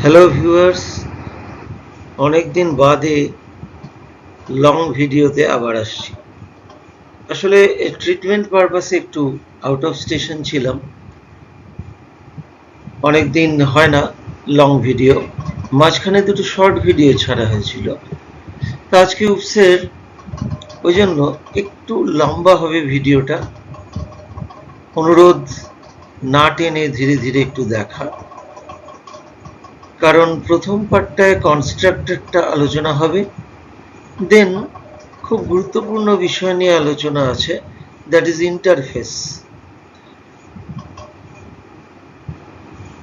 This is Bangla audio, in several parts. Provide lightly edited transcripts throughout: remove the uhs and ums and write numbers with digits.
হ্যালো ভিউয়ার্স, অনেকদিন বাদে লং ভিডিওতে আবার আসছি। আসলে ট্রিটমেন্ট পারপাসে একটু আউট অফ স্টেশন ছিলাম, অনেকদিন হয় না লং ভিডিও। মাঝখানে দুটো শর্ট ভিডিও ছাড়া হয়েছিল, তো আজকে উপসের ওই জন্য একটু লম্বা হবে ভিডিওটা। অনুরোধ না টেনে ধীরে ধীরে একটু দেখা, কারণ প্রথম পার্টটায় কনস্ট্রাক্টরটা আলোচনা হবে, দেন খুব গুরুত্বপূর্ণ বিষয় নিয়ে আলোচনা আছে, দ্যাট ইজ ইন্টারফেস।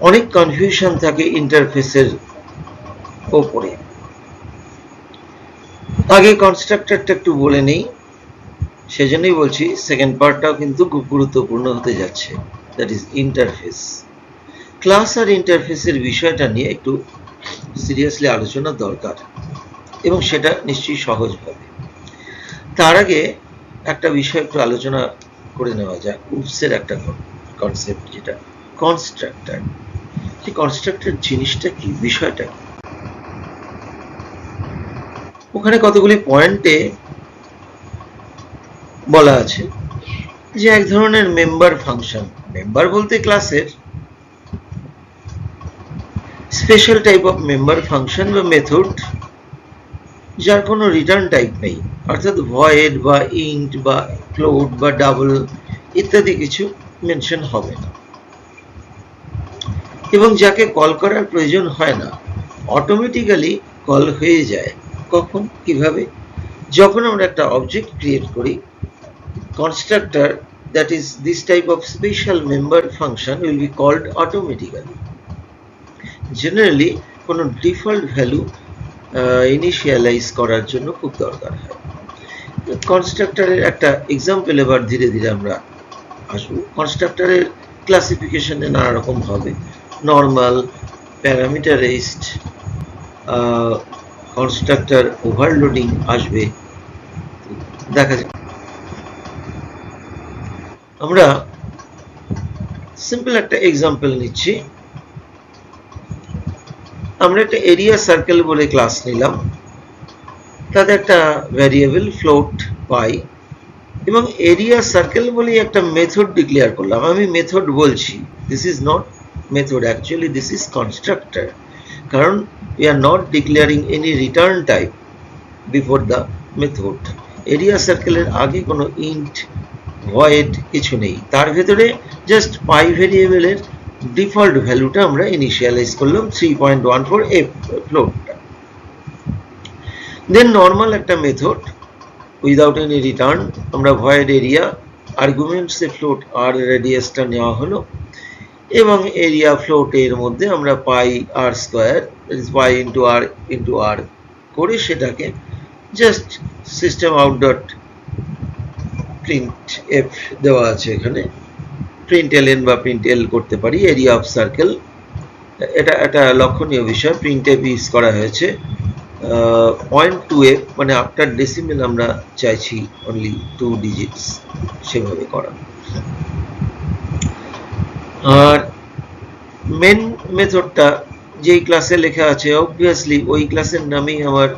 অনেক কনফিউশন থাকে ইন্টারফেসের ওপরে। আগে কনস্ট্রাক্টরটা একটু বলে নেই, সেজন্যই বলছি সেকেন্ড পার্টটাও কিন্তু খুব গুরুত্বপূর্ণ হতে যাচ্ছে, দ্যাট ইজ ইন্টারফেস। ক্লাস আর ইন্টারফেসের বিষয়টা নিয়ে একটু সিরিয়াসলি আলোচনা দরকার, এবং সেটা নিশ্চয়ই সহজভাবে। তার আগে একটা বিষয় একটু আলোচনা করে নেওয়া যাক। উপসের একটা কনসেপ্ট, যেটা কনস্ট্রাক্টর। সেই কনস্ট্রাক্টর জিনিসটা কি, বিষয়টা কি? ওখানে কতগুলি পয়েন্টে বলা আছে যে এক ধরনের মেম্বার ফাংশন, মেম্বার বলতে ক্লাসের special type of member function বা মেথড, যার কোনো রিটার্ন টাইপ নেই, অর্থাৎ ভয়েড বা ইন্ট বা ফ্লোট বা ডাবল ইত্যাদি কিছু মেনশন হবে না, এবং যাকে কল করার প্রয়োজন হয় না, অটোমেটিক্যালি কল হয়ে যায়। কখন, কিভাবে? যখন আমরা একটা অবজেক্ট ক্রিয়েট করি, constructor that is this type of special member function will be called automatically. Generally কোনো ডিফল্ট ভ্যালু ইনিশিয়ালাইজ করার জন্য খুব দরকার হয়। কনস্ট্রাক্টরের একটা এক্সাম্পল এবার ধীরে ধীরে আমরা আসবো। কনস্ট্রাক্টরের ক্লাসিফিকেশনে নানা রকম হবে, নর্মাল, প্যারামিটারাইজড, কনস্ট্রাক্টর ওভারলোডিং আসবে, দেখা যায়। আমরা সিম্পল একটা এক্সাম্পল নিচ্ছি। আমরা একটা এরিয়া সার্কেল বলে ক্লাস নিলাম, তাতে একটা ভ্যারিয়েবল ফ্লোট পাই, এবং এরিয়া সার্কেল বলে একটা মেথড ডিক্লেয়ার করলাম। আমি মেথড বলছি, this is not method, actually this is constructor, কারণ we are not declaring any return type before the method. Area সার্কেলের আগে কোনো ইন্ট, ভয়েড কিছু নেই, তার ভেতরে জাস্ট পাই ভেরিয়েবলের ডিফল্ট ভ্যালুটা আমরা ইনিশিয়ালাইজ করলাম 3.14 ফ্লোটটা। দেন নর্মাল একটা মেথড উইদাউট এনি রিটার্ন, আমরা ভয়েড এরিয়া, আর্গুমেন্টসে ফ্লোট আর রেডিয়াসটা নেওয়া হলো, এবং এরিয়া ফ্লোটের মধ্যে আমরা পাই আর স্কোয়ার, পাই ইন্টু আর করে সেটাকে just system out dot print F দেওয়া আছে, এখানে প্রিন্ট এলএন বা প্রিন্ট এল করতে পারি, এরিয়া অফ সার্কেল। এটা একটা লক্ষণীয় বিষয়, প্রিন্ট এফ ইউজ করা হয়েছে 0.2f, মানে আফটার ডেসিমেল আমরা চাইছি অনলি 2 ডিজিটস, সেভাবে করা। আর মেন মেথডটা যেই ক্লাসে লেখা আছে, অবভিয়াসলি ওই ক্লাসের নামেই আমার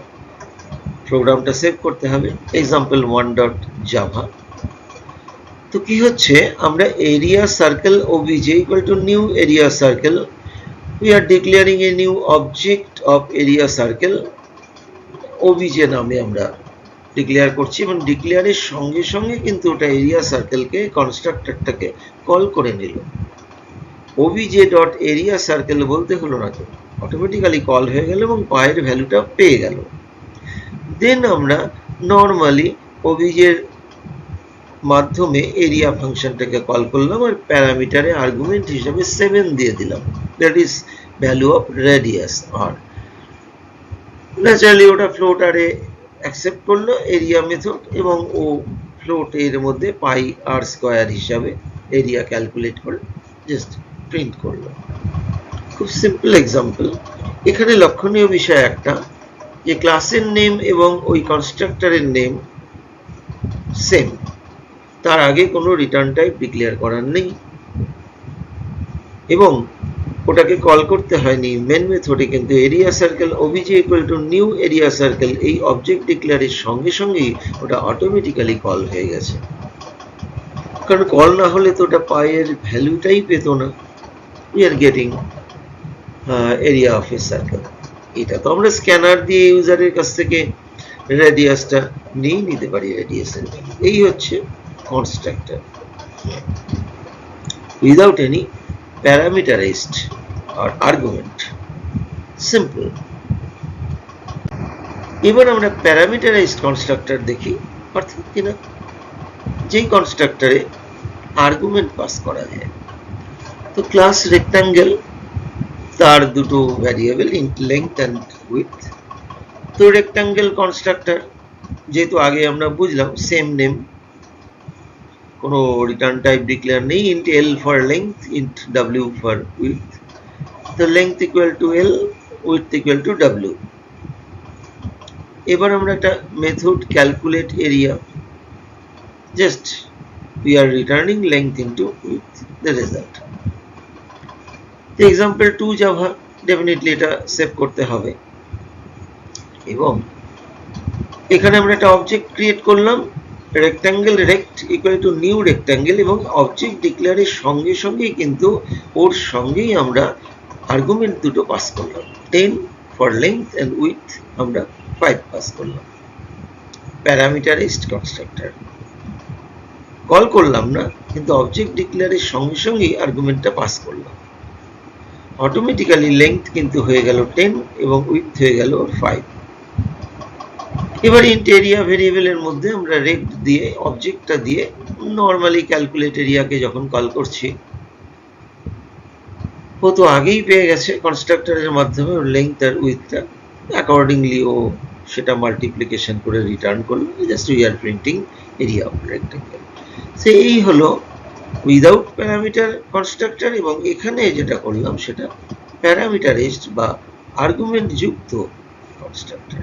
প্রোগ্রামটা সেভ করতে হবে, এক্সাম্পল 1.java। তো কি হচ্ছে, আমরা area circle obj equal to new area circle, we are declaring a new object of area circle obj নামে আমরা ডিক্লেয়ার করছি, এবং ডিক্লেয়ারের সঙ্গে সঙ্গে কিন্তু ওটা এরিয়া সার্কেলকে, কনস্ট্রাক্টরটাকে কল করে নিল। obj ডট এরিয়া সার্কেল বলতে হলো না, তো অটোমেটিক্যালি কল হয়ে গেল এবং পায়ের ভ্যালুটা পেয়ে গেল। দেন আমরা নর্মালি obj এর মাধ্যমে এরিয়া ফাংশনটাকে কল করলাম, আর প্যারামিটারে আর্গুমেন্ট হিসেবে 7 দিয়ে দিলাম, that is value of radius r. Naturally ওটা ফ্লোট আরে অ্যাকসেপ্ট করলো এরিয়া মেথড, এবং ও ফ্লোট এর মধ্যে পাই আর স্কোয়ার হিসাবে এরিয়া ক্যালকুলেট করে জাস্ট প্রিন্ট করলো। খুব সিম্পল এক্সাম্পল। এখানে লক্ষণীয় বিষয় একটা, যে ক্লাসের নেম এবং ওই কনস্ট্রাক্টরের নেম সেম, তার আগে কোনো রিটার্ন টাইপ ডিক্লেয়ার করার নেই, এবং ওটাকে কল করতে হয়নি মেন মেথডে, কিন্তু area circle obj equal to new area circle এই অবজেক্ট ডিক্লেয়ারের সঙ্গে সঙ্গেই ওটা অটোমেটিক্যালি কল হয়ে গেছে। কারণ কল না হলে তো ওটা পায়ের ভ্যালুটাই পেত না। We are getting area of A circle. এটা তো আমরা স্ক্যানার দিয়ে ইউজারের কাছ থেকে রেডিয়াসটা নিয়ে নিতে পারি, রেডিয়াসের ভ্যালু। এই হচ্ছে কনস্ট্রাক্টর উইদাউট এনি প্যারামিটারাইজড আর আর্গুমেন্ট, সিম্পল। এবার আমরা প্যারামিটারাইজড কনস্ট্রাক্টর দেখি, অর্থাৎ কিনা যেই কনস্ট্রাক্টরে আর্গুমেন্ট পাস করা যায়। তো ক্লাস রেক্টাঙ্গেল, তার দুটো ভ্যারিয়েবল লেংথ অ্যান্ড উইডথ। তো রেক্টাঙ্গেল কনস্ট্রাক্টর যেহেতু আগে আমরা বুঝলাম সেম নেম, কোনো রিটার্ন টাইপ ডিক্লেয়ার নেই, int l for length, int w for width. তো length equal to l, width equal to w। এবার আমরা একটা method calculate area, just we are returning length into width, the result. The example 2 Java definitely এটা সেভ করতে হবে। এবং এখানে আমরা একটা অবজেক্ট ক্রিয়েট করলাম, rectangle rect equal to new rectangle, এবং অবজেক্ট ডিক্লেয়ারের সঙ্গে সঙ্গেই কিন্তু ওর সঙ্গেই আমরা আর্গুমেন্ট দুটো পাস করলাম, 10 ফর লেংথ অ্যান্ড উইডথ আমরা 5 পাস করলাম। প্যারামিটারাইজড কনস্ট্রাক্টর কল করলাম না, কিন্তু অবজেক্ট ডিক্লেয়ারের সঙ্গে সঙ্গেই আর্গুমেন্টটা পাস করলাম। অটোমেটিক্যালি লেংথ কিন্তু হয়ে গেল 10 এবং উইডথ হয়ে গেল 5। এবার ইন্ট এরিয়া ভেরিয়েবলের মধ্যে আমরা রেক্ট দিয়ে অবজেক্টটা দিয়ে নর্মালি ক্যালকুলেট এরিয়াকে যখন কল করছি, ও তো আগেই পেয়ে গেছে কনস্ট্রাক্টরের মাধ্যমে ওর লেংথ আর উইডথটা, অ্যাকর্ডিংলি ও সেটা মাল্টিপ্লিকেশন করে রিটার্ন করলো, just we are printing area of rectangle. So এই হলো উইদাউট প্যারামিটার কনস্ট্রাক্টর, এবং এখানে যেটা করলাম সেটা প্যারামিটারাইজড বা আর্গুমেন্ট যুক্ত কনস্ট্রাক্টর।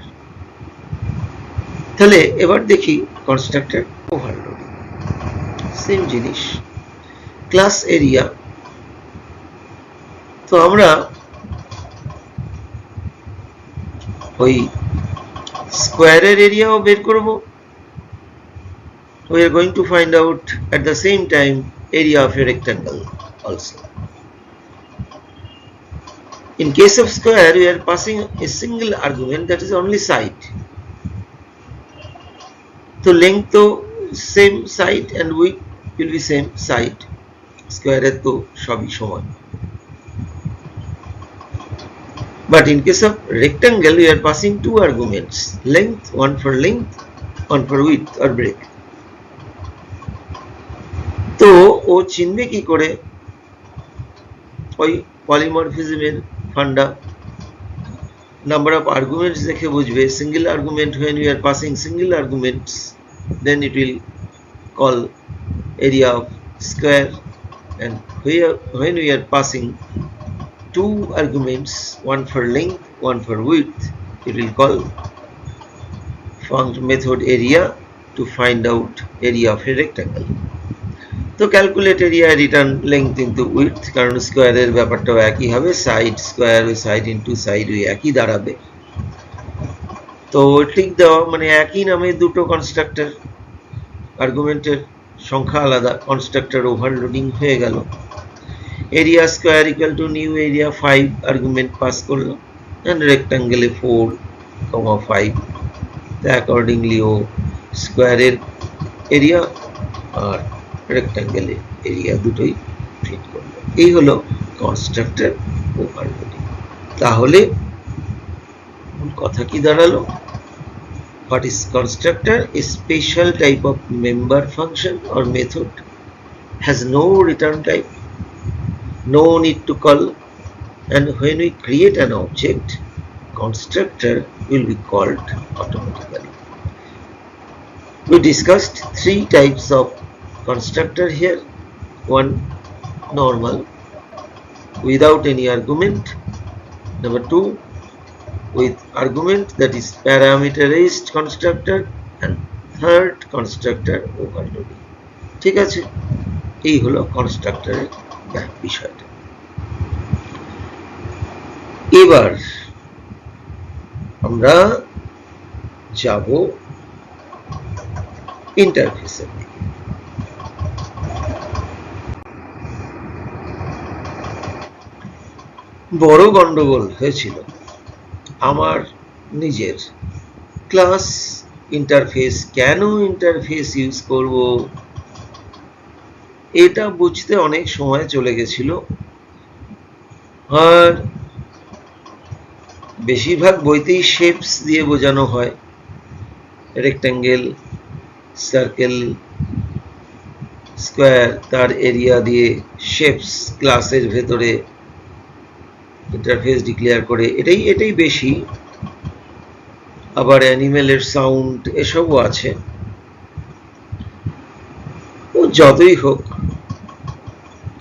তাহলে এবার দেখি কনস্ট্রাক্টর ওভারলোডিং। সেম জিনিস, ক্লাস এরিয়া। তো আমরা ওই স্কোয়ারের এরিয়াও বের করব। We are going to find out at the same time area of a rectangle also. In case of square, we are passing a single argument, that is only side. So length to same side and width will be same side. Square to shobi shoman. But in case of rectangle, we are passing two arguments, length, one for width or breadth. তো ও চিনবে কি করে? ওই পলিমরফিজমের ফান্ডা, নাম্বার অফ আর্গুমেন্টস দেখে বুঝবে। Single argument, when we are passing single arguments, then it will call area of square, and when we are passing two arguments, one for length, one for width, it will call function method area to find out area of a rectangle. তো calculate area return length into width, কারণ স্কোয়ারের ব্যাপারটাও একই হবে, সাইড স্কোয়ার ওই সাইড ইনটু সাইড ওই একই দাঁড়াবে। তো ঠিক দেওয়া মানে একই নামে দুটো কনস্ট্রাক্টর, আর্গুমেন্টের সংখ্যা আলাদা, কনস্ট্রাক্টর ওভারলোডিং হয়ে গেল। Area square equal to new area 5 argument pass করলাম, অ্যান্ড রেক্টাঙ্গেলে 4, 5। তো অ্যাকর্ডিংলি ও স্কোয়ারের এরিয়া আর রেক্টাঙ্গেলের এরিয়া দুটোই ফিট করলো। এই হলো কনস্ট্রাক্টর ওভারলোডিং। তাহলে কথা কি দাঁড়ালো? What is constructor? A special type of member function or method, has no return type, no need to call, and when we create an object, constructor will be called automatically. We discussed 3 types of constructor here. One, normal without any argument. Number 2, with argument, that is parameterized constructor, and third, constructor overloading. ঠিক আছে, এই হলো কনস্ট্রাক্টরের বিষয়টা। এবার আমরা যাব ইন্টারফেসের দিকে। বড় গন্ডগোল হয়েছিল আমার নিজের। ক্লাস ইন্টারফেস, কেন ইন্টারফেস ইউজ করব এটা বুঝতে অনেক সময় চলে গেছিল। আর বেশিরভাগ বইতেই শেপস দিয়ে বোঝানো হয়, রেক্ট্যাঙ্গেল, সার্কেল, স্কোয়ার, তার এরিয়া দিয়ে শেপস ক্লাসের ভেতরে ইন্টারফেস ডিক্লেয়ার করে, এটাই বেশি। আবার অ্যানিমেলের সাউন্ড এসবও আছে। যতই হোক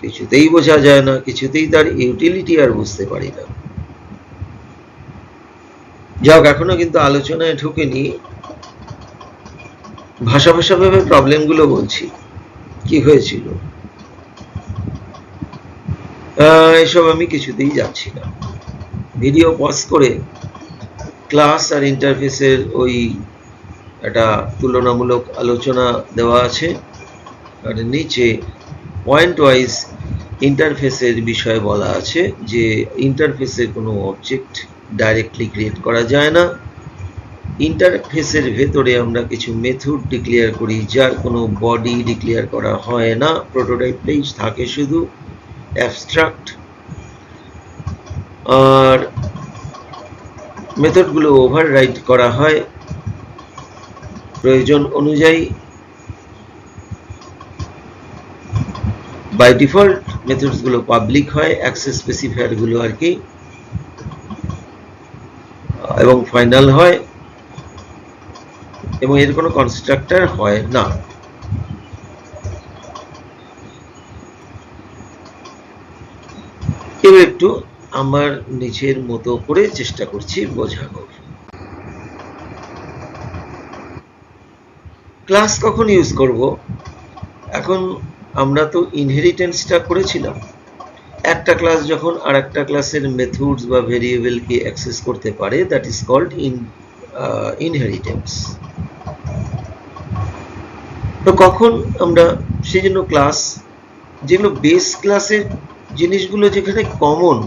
কিছুতেই বোঝা যায় না, কিছুতেই তার ইউটিলিটি আর বুঝতে পারি না। যাক, এখনো কিন্তু আলোচনায় ঢুকেনি, ভাষা ভাবে প্রবলেমগুলো বলছি, কি হয়েছিল এসব আমি কিছুতেই যাচ্ছি না। ভিডিও পজ করে ক্লাস আর ইন্টারফেসের ওই একটা তুলনামূলক আলোচনা দেওয়া আছে, আর নিচে পয়েন্ট ওয়াইজ ইন্টারফেসের বিষয়ে বলা আছে যে ইন্টারফেসের কোনো অবজেক্ট ডাইরেক্টলি ক্রিয়েট করা যায় না। ইন্টারফেসের ভেতরে আমরা কিছু মেথড ডিক্লেয়ার করি যার কোনো বডি ডিক্লেয়ার করা হয় না, প্রোটোটাইপটাই থাকে শুধু অ্যাবস্ট্রাক্ট। আর মেথডগুলো ওভাররাইড করা হয় প্রয়োজন অনুযায়ী। বাই ডিফল্ট মেথডসগুলো পাবলিক হয়, অ্যাক্সেস স্পেসিফায়ারগুলো আর কি, এবং ফাইনাল হয়, এবং এর কোনো কনস্ট্রাক্টর হয় না। এবার একটু আমার নিজের মতো করে চেষ্টা করছি বোঝানোর। ক্লাস কখন ইউজ করব? এখন আমরা তো ইনহেরিটেন্সটা করেছিলাম। একটা ক্লাস যখন আর একটা ক্লাসের মেথডস বা ভেরিয়েবলকে অ্যাক্সেস করতে পারে, দ্যাট ইজ কল্ড ইনহেরিটেন্স। তো কখন আমরা সেই জন্য ক্লাস, যেগুলো বেস ক্লাসের জিনিসগুলো যেখানে কমন,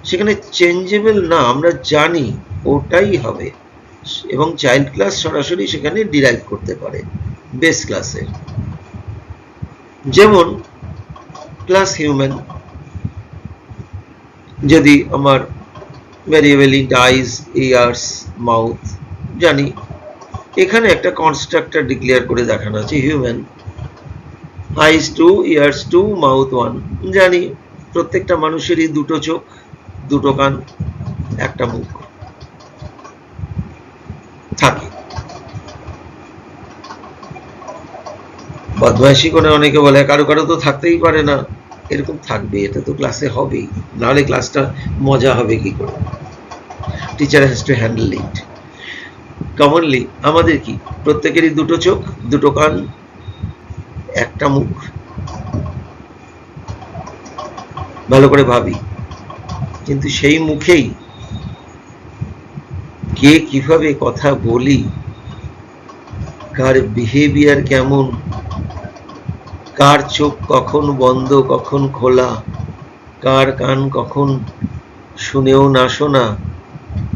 সেখানে চেঞ্জেবল না, আমরা জানি ওটাই হবে, এবং চাইল্ড ক্লাস সরাসরি সেখানে ডিরাইভ করতে পারে বেস ক্লাসের। যেমন ক্লাস হিউম্যান, যদি আমার ভ্যারিয়েবল ইন্ট আইজ, ইয়ার্স, মাউথ জানি, এখানে একটা কনস্ট্রাক্টর ডিক্লেয়ার করে দেখানো আছে হিউম্যান, আইজ 2, ইয়ার্স 2, মাউথ 1। জানি প্রত্যেকটা মানুষেরই দুটো চোখ, দুটো কান, একটা মুখ থাকে। বদমাইশি করে অনেকে বলে কারো কারো তো থাকতেই পারে না, এরকম থাকবে, এটা তো ক্লাসে হবেই, নাহলে ক্লাসটা মজা হবে কি করে? Teacher has to handle it. Commonly আমাদের কি প্রত্যেকেরই দুটো চোখ, দুটো কান, একটা মুখ। ভালো করে ভাবি, কিন্তু সেই মুখেই কে কিভাবে কথা বলি, কার বিহেভিয়ার কেমন, কার চোখ কখন বন্ধ কখন খোলা, কার কান কখন শুনেও না শোনা,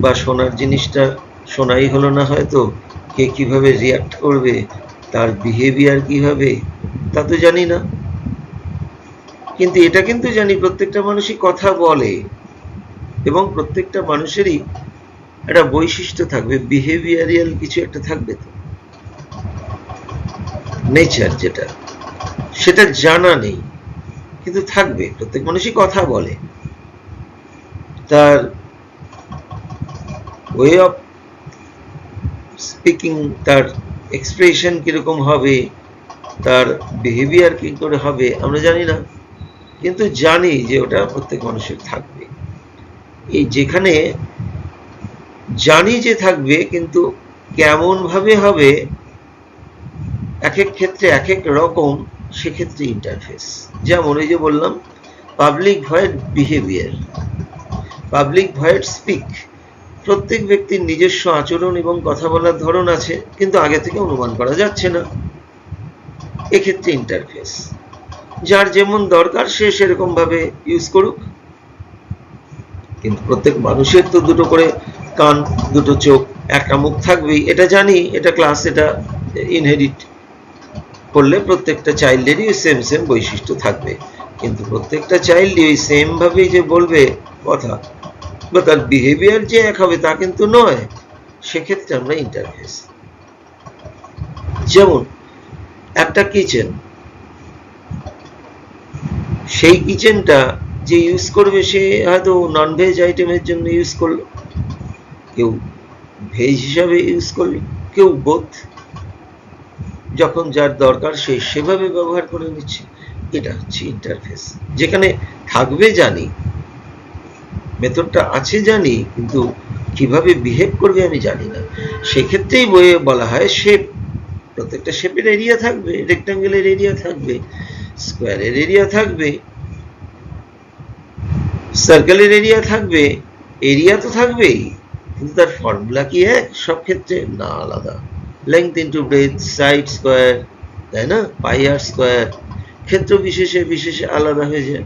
বা শোনার জিনিসটা শোনাই হলো না হয়তো, কে কিভাবে রিয়াক্ট করবে, তার বিহেভিয়ার কি হবে, তা তো জানি না। কিন্তু এটা কিন্তু জানি প্রত্যেকটা মানুষই কথা বলে, এবং প্রত্যেকটা মানুষেরই একটা বৈশিষ্ট্য থাকবে, বিহেভিয়ারিয়াল কিছু একটা থাকবে, তো নেচার যেটা, সেটা জানা নেই, কিন্তু থাকবে। প্রত্যেক মানুষই কথা বলে, তার ওয়ে অফ স্পিকিং, তার এক্সপ্রেশন কিরকম হবে, তার বিহেভিয়ার কি করে হবে আমরা জানি না, কিন্তু জানি যে ওটা প্রত্যেক মানুষের থাকবে। এই যেখানে জানি যে থাকবে, কিন্তু কেমন ভাবে হবে এক এক ক্ষেত্রে এক এক রকম, সেক্ষেত্রে ইন্টারফেস। যেমন এই যে বললাম public void behaviour, public void speak, প্রত্যেক ব্যক্তির নিজস্ব আচরণ এবং কথা বলার ধরন আছে, কিন্তু আগে থেকে অনুমান করা যাচ্ছে না। এক্ষেত্রে ইন্টারফেস, যার যেমন দরকার সে সেরকম ভাবে ইউজ করুক। কিন্তু প্রত্যেক মানুষের তো দুটো করে কান, দুটো চোখ, একটা মুখ থাকবেই, এটা জানি, এটা ক্লাস, এটা ইনহেরিট করলে প্রত্যেকটা চাইল্ডেরই সেম সেম বৈশিষ্ট্য থাকবে, কিন্তু প্রত্যেকটা চাইল্ডই ওই সেম ভাবেই যে বলবে কথা বা তার বিহেভিয়ার যে এক হবে তা কিন্তু নয়। সেক্ষেত্রে আমরা ইন্টারফেস, যেমন একটা কিচেন, সেই কিচেনটা যে ইউজ করবে সে হয়তো নন ভেজ আইটেমের জন্য ইউজ করলো, কেউ ভেজ হিসাবে ইউজ করলো, কেউ বোথ, যখন যার দরকার সে সেভাবে ব্যবহার করে নিচ্ছে। এটা হচ্ছে ইন্টারফেস। যেখানে থাকবে জানি, মেথডটা আছে জানি, কিন্তু কিভাবে বিহেভ করবে আমি জানি না। সেক্ষেত্রেই বইয়ে বলা হয় শেপ, প্রত্যেকটা শেপের এরিয়া থাকবে, রেক্টাঙ্গেলের এরিয়া থাকবে, স্কোয়ারের এরিয়া থাকবে, সার্কেলের এরিয়া থাকবে, এরিয়া তো থাকবেই, কিন্তু তার ফর্মুলা কি এক? সব ক্ষেত্রে না, আলাদা। Length into breadth, side square, তাই না, পাই আর স্কোয়ার, ক্ষেত্র বিশেষে বিশেষে আলাদা হয়ে যায়।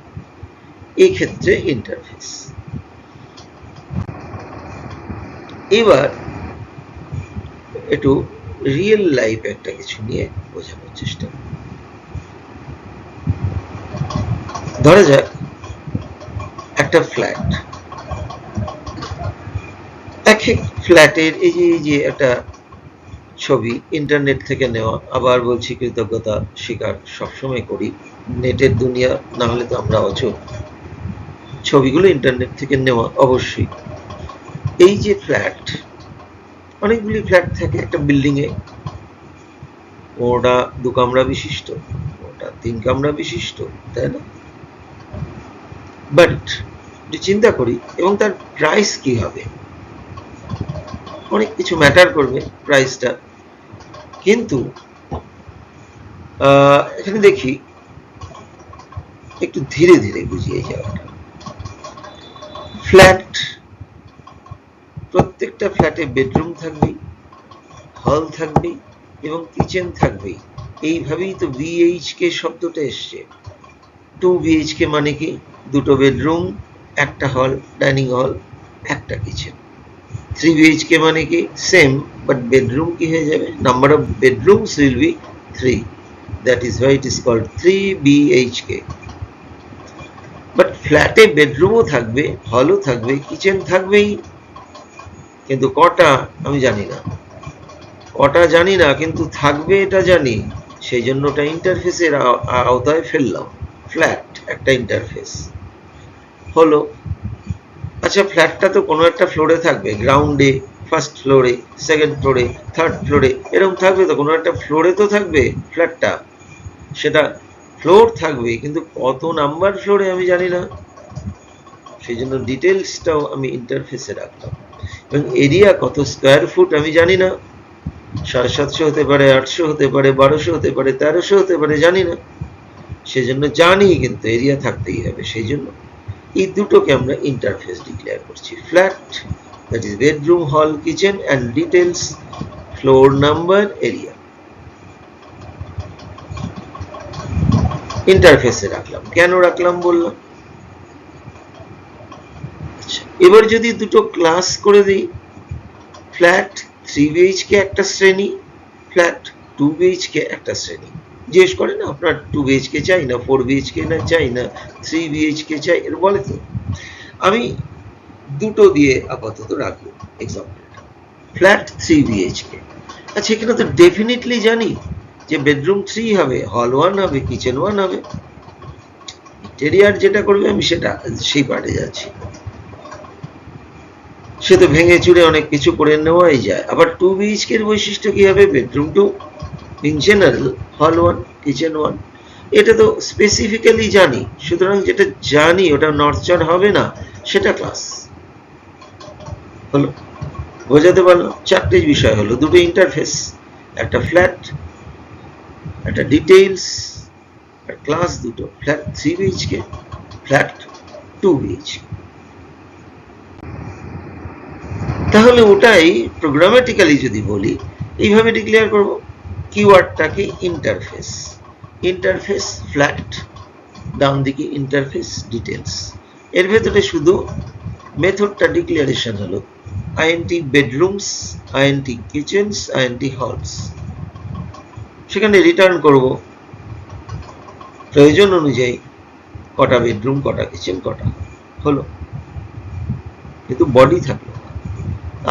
এই ক্ষেত্রে ইন্টারফেস। এবার একটু রিয়েল লাইফ একটা কিছু নিয়ে বোঝানোর চেষ্টা। ধরা যাক একটা ফ্ল্যাট, এক এক ফ্ল্যাটের এই যে একটা ছবি ইন্টারনেট থেকে নেওয়া, আবার বলছি কৃতজ্ঞতা স্বীকার সবসময় করি, নেটের দুনিয়া না হলে তো আমরা অচল, ছবিগুলো ইন্টারনেট থেকে নেওয়া অবশ্যই। এই যে ফ্ল্যাট, অনেকগুলি ফ্ল্যাট থাকে একটা বিল্ডিং এ, ওটা 2 কামরা বিশিষ্ট, ওটা 3 কামরা বিশিষ্ট, তাই না? বাট চিন্তা করি, এবং তার প্রাইস কি হবে, অনেক কিছু ম্যাটার করবে প্রাইসটা, কিন্তু এখানে দেখি একটু ধীরে ধীরে বুঝিয়ে যাওয়াটা। ফ্ল্যাট, প্রত্যেকটা ফ্ল্যাটে বেডরুম থাকবেই, হল থাকবেই এবং কিচেন থাকবেই। এইভাবেই তো VHK শব্দটা এসছে। 2 BHK মানে কি? 2টো বেডরুম, একটা হল, ডাইনিং হল, একটা কিচেন। 3 BHK মানে কি? সেম, বাট বেডরুম কি হয়ে যাবে? Number of bedrooms will be 3, that is why it is called 3 BHK। But ফ্ল্যাটে বেডরুমও থাকবে, হলও থাকবে, কিচেন থাকবেই, কিন্তু কটা আমি জানি না, কটা জানি না, কিন্তু থাকবে এটা জানি, সেই জন্য ওটা ইন্টারফেসের আওতায় ফেললাম। ফ্ল্যাট একটা ইন্টারফেস হলো। আচ্ছা, ফ্ল্যাটটা তো কোনো একটা ফ্লোরে থাকবে, গ্রাউন্ডে, ফার্স্ট ফ্লোরে, সেকেন্ড ফ্লোরে, থার্ড ফ্লোরে, এরকম থাকবে তো, কোনো একটা ফ্লোরে তো থাকবে ফ্ল্যাটটা, সেটা ফ্লোর থাকবে, কিন্তু কত নাম্বার ফ্লোরে আমি জানি না, সেই জন্য ডিটেলসটাও আমি ইন্টারফেসে রাখলাম। এবং এরিয়া কত স্কোয়ার ফুট আমি জানি না, 750 হতে পারে, 800 হতে পারে, 1200 হতে পারে, 1300 হতে পারে, জানি না, সেজন্য জানি কিন্তু এরিয়া থাকতেই হবে। সেই জন্য এই দুটোকে আমরা ইন্টারফেস ডিক্লেয়ার করছি। ফ্ল্যাট, দ্যাট ইজ বেডরুম, হল, kitchen, and details, floor number, area, ইন্টারফেসে রাখলাম। কেন রাখলাম বললাম। এবার যদি দুটো ক্লাস করে দিই, ফ্ল্যাট 3 BHK একটা শ্রেণী, ফ্ল্যাট 2 BHK একটা শ্রেণী। জিজ্ঞেস করে না আপনার 2 BHK চাই না, 4 BHK না চাই না, 3 BHK চাই, এর বলে তো। আমি দুটো দিয়ে আপাতত রাখবো এক্সাম্পলটা, ফ্ল্যাট 3 BHK। আচ্ছা, এখানে তো ডেফিনেটলি জানি যে বেডরুম 3 হবে, হল 1 হবে, কিচেন 1 হবে। ইন্টেরিয়ার যেটা করবে আমি সেটা সেই পার্টে যাচ্ছি, সে তো ভেঙে চুরে অনেক কিছু করে নেওয়াই যায়। আবার 2 BHK এর বৈশিষ্ট্য কি হবে? বেডরুম 2 ইন জেনারেল, হল 1, কিচেন 1, এটা তো স্পেসিফিক্যালি জানি। সুতরাং যেটা জানি ওটা নড়চড় হবে না, সেটা ক্লাস হলো। বোঝাতে পারলাম? 4টে বিষয় হলো, দুটো ইন্টারফেস, একটা ফ্ল্যাট, একটা ডিটেইলস, আর ক্লাস দুটো, ফ্ল্যাট 3 BHK, ফ্ল্যাট 2 BHK। তাহলে ওটাই প্রোগ্রামেটিক্যালি যদি বলি এইভাবে ডিক্লেয়ার করব, কিওয়ার্ডটাকে ইন্টারফেস, ইন্টারফেস ফ্ল্যাট, ডান দিকে ইন্টারফেস ডিটেলস, এর ভেতরে শুধু মেথডটা ডিক্লারেশন হলো INT bedrooms, INT kitchens, INT halls, সেখানে রিটার্ন করব প্রয়োজন অনুযায়ী কটা বেডরুম, কটা কিচেন, কটা হলো, কিন্তু বডি থাকলো।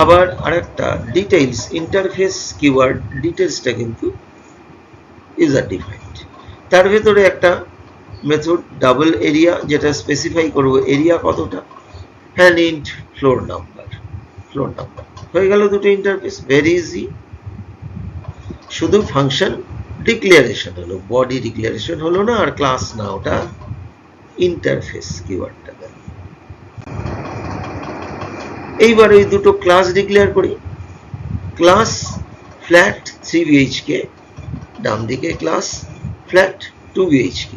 আবার আরেকটা ডিটেইলস, ইন্টারফেস কিওয়ার্ড ডিটেইলসটা কিন্তু ইউজার ডিফাইন্ড, তার ভেতরে একটা মেথড ডাবল এরিয়া, যেটা স্পেসিফাই করব এরিয়া কতটা, hand int floor number, floor number হয়ে গেল দুটো ইন্টারফেস, ভেরি ইজি। শুধু ফাংশন ডিক্লারেশন হলো, বডি ডিক্লারেশন হলো না, আর ক্লাস না, ওটা ইন্টারফেস কিওয়ার্ডটা গেল। এইবার ওই দুটো ক্লাস ডিক্লেয়ার করি, ক্লাস ফ্ল্যাট 3 BHK, ডান দিকে ক্লাস ফ্ল্যাট 2 BHK।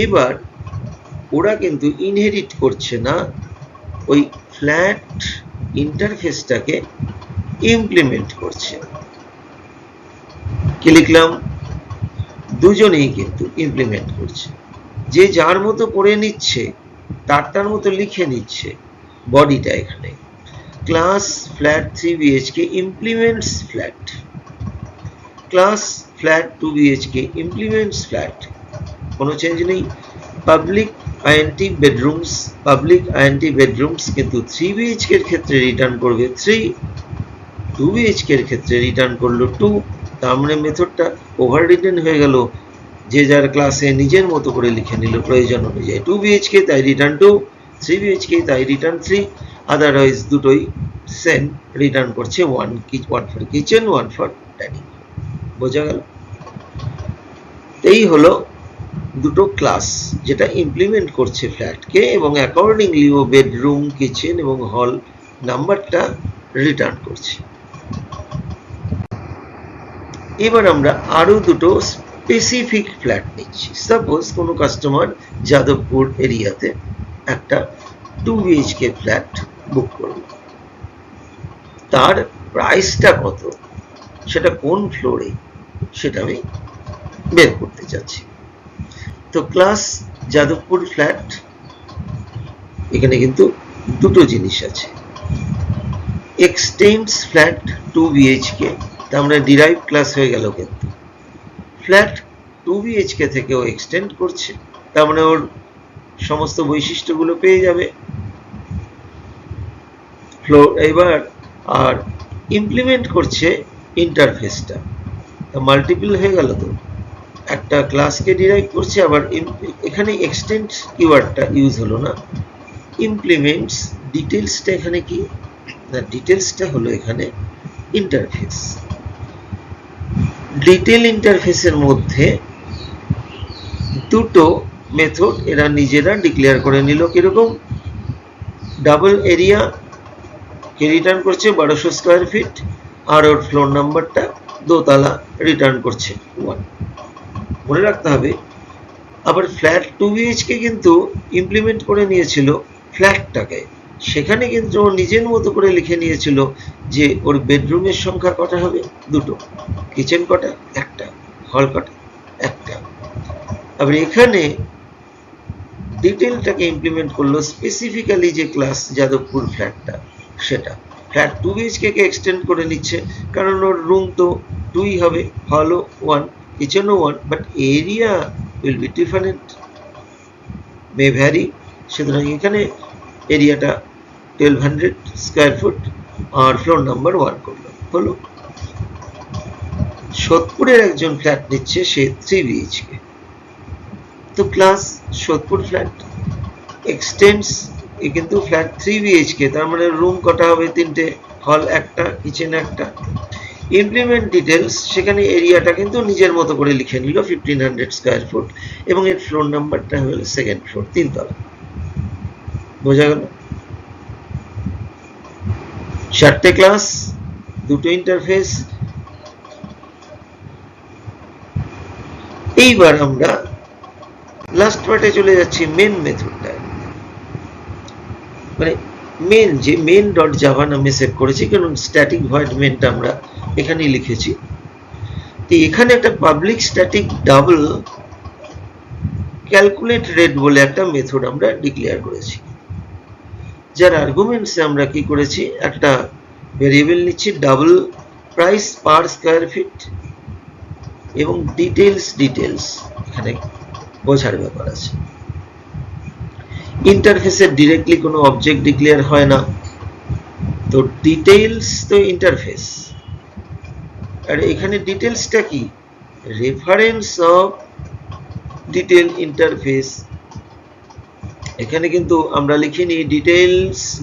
এবার ওরা কিন্তু ইনহেরিট করছে না, ওই ফ্ল্যাট ইন্টারফেসটাকে ইমপ্লিমেন্ট করছে। কি লিখলাম, দুজনেই কিন্তু ইমপ্লিমেন্ট করছে, যে যার মতো করে নিচ্ছে, তার মতো লিখে নিচ্ছে বডিটা। এখানে class flat 3 BHK implements flat, class flat 2 BHK implements flat, কোনো চেঞ্জ নেই। Public int bedrooms, public int bedrooms কিন্তু 3 BHK এর ক্ষেত্রে রিটার্ন করবে 3, 2 BHK এর ক্ষেত্রে রিটার্ন করলো 2, তার মানে মেথডটা ওভাররিটেন হয়ে গেল, যে যার ক্লাসে নিজের মতো করে লিখে নিল প্রয়োজন অনুযায়ী। 2 BHK তাই রিটার্ন 2, 3 BHK তাই রিটার্ন 3, আদারওয়াইজ দুটোই সেম রিটার্ন করছে 1 ফর কিচেন, 1 ফর ডাইনিং। বোঝা গেল? এই হলো দুটো ক্লাস যেটা ইমপ্লিমেন্ট করছে ফ্ল্যাটকে, এবং অ্যাকর্ডিংলি ও বেডরুম, কিচেন এবং হল নাম্বারটা রিটার্ন করছে। এবার আমরা আরো দুটো স্পেসিফিক ফ্ল্যাট নিচ্ছি। সাপোজ কোনো কাস্টমার যাদবপুর এরিয়াতে একটা 2 BHK ফ্ল্যাট বুক করল, তার প্রাইসটা কত, সেটা কোন ফ্লোরে, সেটা আমি বের করতে চাচ্ছি। তো ক্লাস যাদবপুর ফ্ল্যাট, এখানে কিন্তু দুটো জিনিস আছে, এক্সটেন্ডস ফ্ল্যাট 2 BHK, তার মানে ডিরাইভ ক্লাস হয়ে গেল, কিন্তু ফ্ল্যাট 2 BHK থেকেও এক্সটেন্ড করছে, তার মানে ওর সমস্ত বৈশিষ্ট্যগুলো পেয়ে যাবে ফ্লোর। এবার আর ইমপ্লিমেন্ট করছে ইন্টারফেসটা, মাল্টিপল হয়ে গেল, তো একটা ক্লাসকে ডিরাইভ করছে, আবার এখানে এক্সটেন্ড কিওয়ার্ডটা ইউজ হলো না, ইমপ্লিমেন্টস ডিটেলসটা এখানে কি না, ডিটেলসটা হলো এখানে ইন্টারফেস। ডিটেল ইন্টারফেসের মধ্যে দুটো মেথড এরা নিজেরা ডিক্লেয়ার করে নিল, কিরকম, ডাবল এরিয়া কে রিটার্ন করছে 1200 স্কয়ার ফিট, আর ওর ফ্লোর নাম্বারটা দোতলা রিটার্ন করছে 1। মনে রাখতে হবে, আবার ফ্ল্যাট 2 BHK কিন্তু ইমপ্লিমেন্ট করে নিয়েছিল ফ্ল্যাটটাকে, সেখানে কিন্তু ও নিজের মতো করে লিখে নিয়েছিল যে ওর বেডরুমের সংখ্যা কটা হবে, দুটো, কিচেন কটা, একটা, হল কটা, একটা। আবার এখানে ডিটেলটাকে ইমপ্লিমেন্ট করলো স্পেসিফিক্যালি, যে ক্লাস যাদবপুর ফ্ল্যাটটা, সেটা ফ্ল্যাট 2 BHK কে এক্সটেন্ড করে নিচ্ছে, কারণ ওর রুম তো 2ই হবে, হলও 1, কিচেনও 1, but area will be different, may vary. সুতরাং এখানে এরিয়াটা 1200 স্কয়ার ফুট আর ফ্লোর নাম্বার 1 করলো, হলো। সোদপুরের একজন ফ্ল্যাট নিচ্ছে, সে 3 BHK, তো ক্লাস সোদপুর ফ্ল্যাট এক্সটেন্ডস, কিন্তু ফ্ল্যাট 3 BHK, তার মানে রুম কটা হবে, 3টে, হল একটা, কিচেন একটা। ইমপ্লিমেন্ট ডিটেলস, সেখানে এরিয়াটা কিন্তু নিজের মতো করে লিখে নিল 1500 স্কয়ার ফুট, এবং এর ফ্লোর নাম্বারটা হলো 2nd ফ্লোর, 3 তলা। বোঝা গেল? 4টে ক্লাস, দুটো ইন্টারফেস। এইবার আমরা লাস্ট পার্টে চলে যাচ্ছি, মেন মেথডটায়। মানে মেন যে মেন ডট জাভা নামে সেভ করেছি, কারণ স্ট্যাটিক ভয়েড মেনটা আমরা এখানেই লিখেছি। তো এখানে একটা public static double calculate rate বলে একটা মেথড আমরা ডিক্লেয়ার করেছি, যার আর্গুমেন্টসে আমরা কি করেছি, একটা ভেরিয়েবল নিচ্ছি double price per square feet এবং ডিটেলস এখানে বোঝার ব্যাপার আছে। ইন্টারফেসে ডিরেক্টলি কোনো অবজেক্ট ডিক্লেয়ার হয় না, তো ডিটেলস তো ইন্টারফেস, আর এখানে ডিটেলসটা কি, রেফারেন্স অফ ডিটেল ইন্টারফেস। এখানে কিন্তু আমরা লিখিনি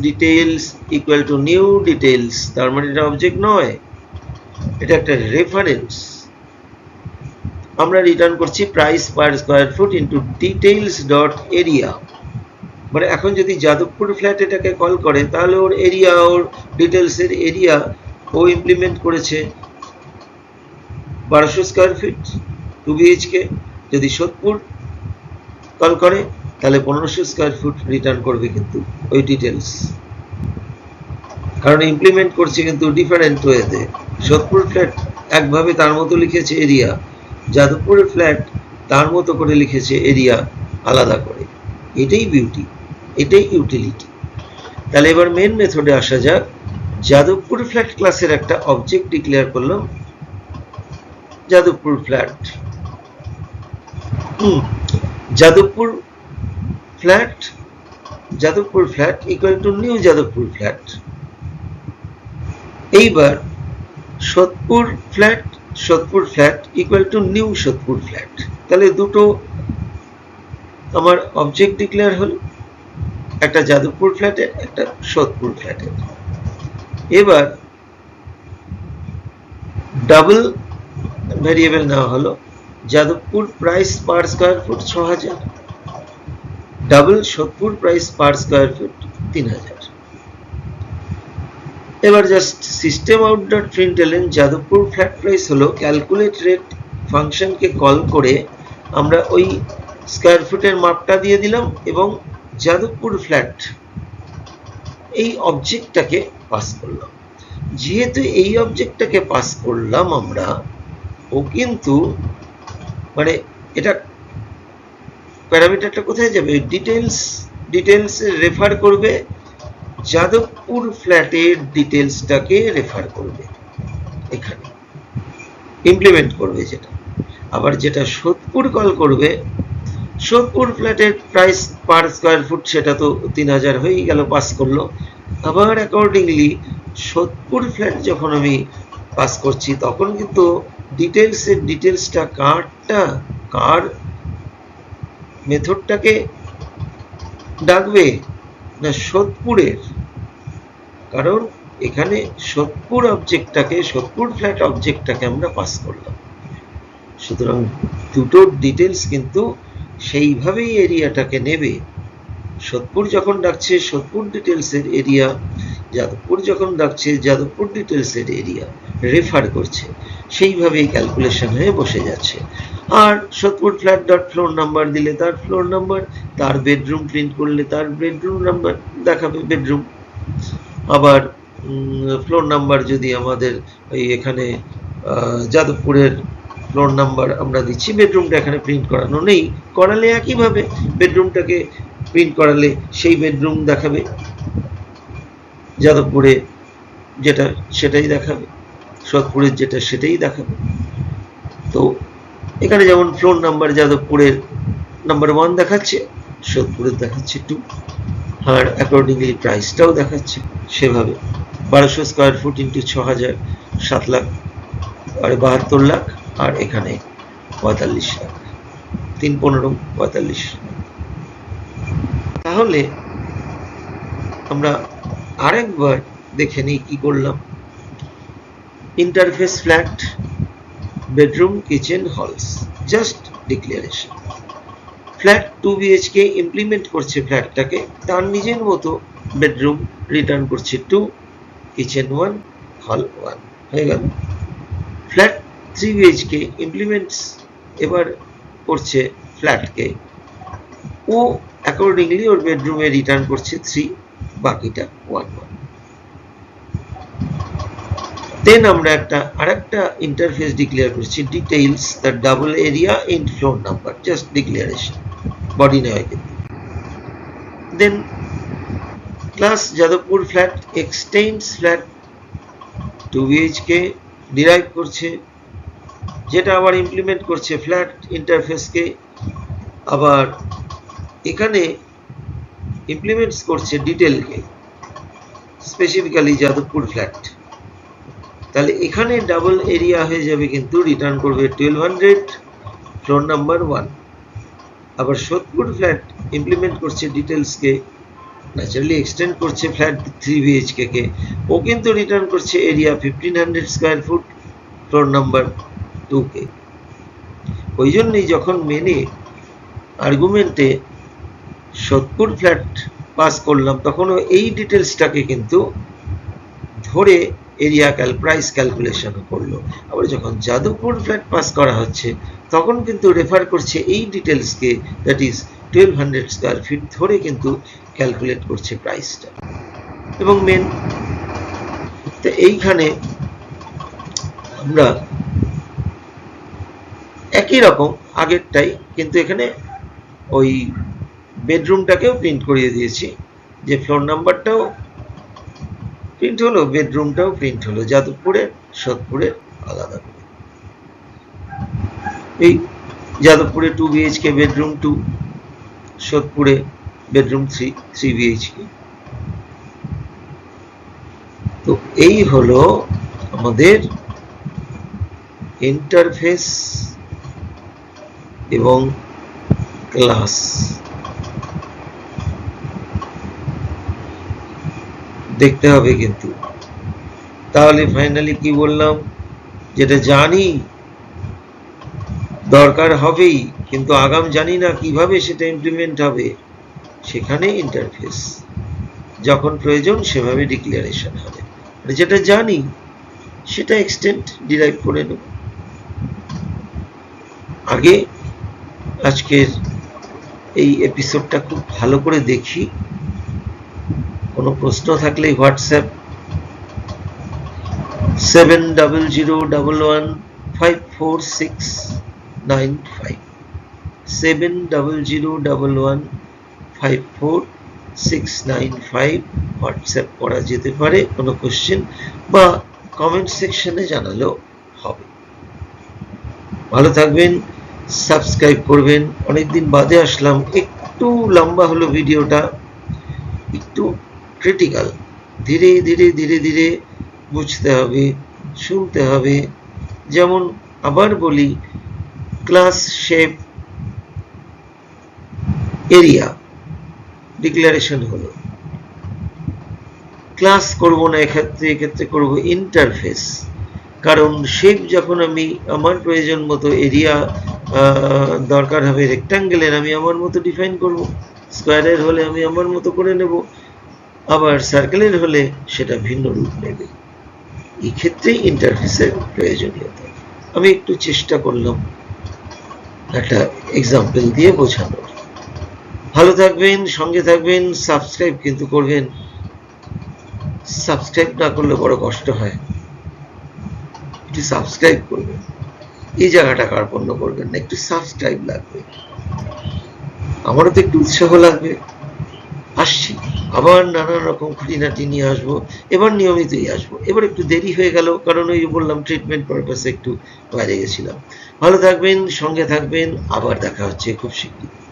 details equal to new details, তার মানে এটা অবজেক্ট নয়, এটা একটা রেফারেন্স। আমরা রিটার্ন করছি price per square foot into details dot area. মানে এখন যদি যাদবপুর ফ্ল্যাট এটাকে কল করে, তাহলে ওর এরিয়া, ওর ডিটেলসের এরিয়া ও ইমপ্লিমেন্ট করেছে 1200 স্কয়ার ফিট 2 বিএইচকে। যদি সোদপুর কল করে তাহলে 1500 স্কয়ার ফুট রিটার্ন করবে কিন্তু ওই ডিটেলস, কারণ ইমপ্লিমেন্ট করছে কিন্তু ডিফারেন্ট ওয়েতে। সোদপুর ফ্ল্যাট একভাবে তার মতো লিখেছে এরিয়া, যাদবপুরের ফ্ল্যাট তার মতো করে লিখেছে এরিয়া আলাদা করে। এটাই বিউটি, এটাই ইউটিলিটি। তাহলে এবার মেন মেথডে আসা যাক। যাদবপুর ফ্ল্যাট ক্লাসের একটা অবজেক্ট ডিক্লেয়ার করলাম, Jadavpur flat equal to new Jadavpur flat. এইবার Sodepur flat equal to new Sodepur flat. তাহলে দুটো আমার অবজেক্ট ডিক্লেয়ার হলো, একটা যাদবপুর ফ্ল্যাটের, একটা সোদপুর ফ্ল্যাটের। এবার ডাবল ভেরিয়েবল নেওয়া হলো, Jadavpur price per square foot 6000, double Sodepur price per square foot 3000। এবার just system out dot প্রিন্টএলএন Jadavpur flat price হলো ক্যালকুলেট রেট ফাংশনকে কল করে আমরা ওই স্কয়ার ফুটের মাপটা দিয়ে দিলাম এবং যাদবপুর ফ্ল্যাট এই অবজেক্টটাকে পাস করলাম। যেহেতু এই অবজেক্টটাকে পাস করলাম আমরা, ও কিন্তু মানে এটা প্যারামিটারটা কোথায় যাবে, ডিটেলস রেফার করবে, যাদবপুর ফ্ল্যাটের ডিটেলসটাকে রেফার করবে, এখানে ইমপ্লিমেন্ট করবে যেটা। আবার যেটা সোদপুর কল করবে, সোদপুর ফ্ল্যাটের প্রাইস পার স্কয়ার ফুট সেটা তো 3000 হয়েই গেল, পাস করলো। আবার অ্যাকর্ডিংলি সোদপুর ফ্ল্যাট যখন আমি পাস করছি, তখন কিন্তু ডিটেলসটা কার মেথডটাকে ডাকবে না, সোদপুরের, কারণ এখানে সোদপুর ফ্ল্যাট অবজেক্টটাকে আমরা পাস করলাম। সুতরাং দুটো ডিটেলস কিন্তু সেইভাবেই এরিয়াটাকে নেবে। সোদপুর যখন ডাকছে সোদপুর ডিটেলসের এরিয়া, যাদবপুর যখন ডাকছে যাদবপুর ডিটেলসের এরিয়া রেফার করছে, সেইভাবেই ক্যালকুলেশন হয়ে বসে যাচ্ছে। আর Sodepur flat dot floor number দিলে তার ফ্লোর নাম্বার, তার বেডরুম প্রিন্ট করলে তার বেডরুম নাম্বার দেখাবে, বেডরুম। আবার ফ্লোর নাম্বার যদি আমাদের ওই এখানে যাদবপুরের ফ্লোর নাম্বার আমরা দিচ্ছি, বেডরুমটা এখানে প্রিন্ট করানো নেই, করালে একইভাবে বেডরুমটাকে প্রিন্ট করালে সেই বেডরুম দেখাবে, যাদবপুরে যেটা সেটাই দেখাবে, সোদপুরের যেটা সেটাই দেখাবে। তো এখানে যেমন ফ্লোর নাম্বার যাদবপুরের নাম্বার 1 দেখাচ্ছে, সোদপুরের দেখাচ্ছে 2, আর অ্যাকর্ডিংলি প্রাইসটাও দেখাচ্ছে সেভাবে। 1200 স্কয়ার ফুট ইন্টু 6000, 7 লাখ আর 72 লাখ, আর এখানে 45 লাখ, 3-15 45। তাহলে আমরা আরেকবার দেখে নিই কি করলাম। Interface flat, bedroom, kitchen, halls, just declaration. Flat 2 BHK implement করছে ফ্ল্যাটটাকে, তার নিজের মতো বেডরুম রিটার্ন করছে 2, কিচেন 1, হল 1, হয়ে গেল। ফ্ল্যাট 3 বিএইচকে ইমপ্লিমেন্টস এবার করছে ফ্ল্যাটকে, ও অ্যাকর্ডিংলি ওর বেডরুমে রিটার্ন করছে 3, বাকিটা 1 1। দেন আমরা আরেকটা ইন্টারফেস ডিক্লেয়ার করছি, details the double area in floor number, just declaration, body নয় কিন্তু। Then class Jadavpur flat extends flat 2 BHK derive করছে, যেটা আবার ইমপ্লিমেন্ট করছে ফ্ল্যাট ইন্টারফেসকে, আবার এখানে ইমপ্লিমেন্টস করছে ডিটেলকে, স্পেসিফিক্যালি যাদবপুর ফ্ল্যাট। তাহলে এখানে ডাবল এরিয়া হয়ে যাবে, কিন্তু রিটার্ন করবে 1200 ফ্লোর নাম্বার 1। আবার সোদপুর ফ্ল্যাট ইমপ্লিমেন্ট করছে ডিটেলসকে, ন্যাচারালি এক্সটেন্ড করছে ফ্ল্যাট 3 BHK কে, ও কিন্তু রিটার্ন করছে area 1500 square foot floor number 2 কে। ওই জন্যই যখন মেনে আর্গুমেন্টে সোদপুর ফ্ল্যাট পাস করলাম, তখনও এই ডিটেলসটাকে কিন্তু ধরে এরিয়া প্রাইস ক্যালকুলেশন করলো। আবার যখন যাদবপুর ফ্ল্যাট পাস করা হচ্ছে, তখন কিন্তু রেফার করছে এই ডিটেলসকে, দ্যাট ইজ 1200 স্কয়ার ফিট ধরে কিন্তু ক্যালকুলেট করছে প্রাইসটা। এবং মেন তো এইখানে আমরা একই রকম আগেরটাই, কিন্তু এখানে ওই বেডরুমটাকেও প্রিন্ট করিয়ে দিয়েছি, যে ফ্লোর নাম্বারটাও প্রিন্ট হলো, বেডরুমটাও প্রিন্ট হলো, যাদবপুরে সোদপুরে আলাদা করে। এই যাদবপুরে 2 BHK বেডরুম 2, সোদপুরে বেডরুম 3 BHK। তো এই হলো আমাদের ইন্টারফেস এবং ক্লাস। দেখতে হবে কিন্তু, তাহলে ফাইনালি কি বললাম, যেটা জানি দরকার হবেই, কিন্তু আগাম জানি না কিভাবে সেটা ইমপ্লিমেন্ট হবে, সেখানে ইন্টারফেস, যখন প্রয়োজন সেভাবে ডিক্লারেশন হবে। যেটা জানি সেটা এক্সটেন্ড ডিরাইভ করে নেব। আগে আজকের এই এপিসোডটা খুব ভালো করে দেখি, কোনো প্রশ্ন থাকলে হোয়াটসঅ্যাপ 7001154695 7001154695 হোয়াটসঅ্যাপ করা যেতে পারে কোনো কোশ্চেন, বা কমেন্ট সেকশনে জানালেও হবে। ভালো থাকবেন, সাবস্ক্রাইব করবেন। অনেকদিন বাদে আসলাম, একটু লম্বা হলো ভিডিওটা, একটু ক্রিটিক্যাল, ধীরে ধীরে ধীরে ধীরে বুঝতে হবে, শুনতে হবে। যেমন আবার বলি, ক্লাস, শেপ, এরিয়া ডিক্লারেশন হলো, ক্লাস করব না এক্ষেত্রে করব ইন্টারফেস। কারণ শেপ যখন আমি আমার প্রয়োজন মতো, এরিয়া দরকার হবে রেক্ট্যাঙ্গেলের, আমি আমার মতো ডিফাইন করব, স্কোয়ারের হলে আমি আমার মতো করে নেব, আবার সার্কেলের হলে সেটা ভিন্ন রূপ নেবে। এই ক্ষেত্রে ইন্টারফেসের প্রয়োজনীয়তা আমি একটু চেষ্টা করলাম একটা এক্সাম্পল দিয়ে বোঝানোর। ভালো থাকবেন, সঙ্গে থাকবেন, সাবস্ক্রাইব কিন্তু করবেন। সাবস্ক্রাইব না করলে বড় কষ্ট হয়, একটু সাবস্ক্রাইব করবেন। এই জায়গাটা কার্পণ্য করবেন না, একটু সাবস্ক্রাইব লাগবে, আমারও তো একটু উৎসাহ লাগবে। আসছি আবার নানান রকম খুঁটিনাটি নিয়ে আসবো, এবার নিয়মিতই আসবো। এবার একটু দেরি হয়ে গেল, কারণ ওই বললাম ট্রিটমেন্ট পারপাসে একটু বাইরে গেছিলাম। ভালো থাকবেন, সঙ্গে থাকবেন, আবার দেখা হচ্ছে খুব শীঘ্রই।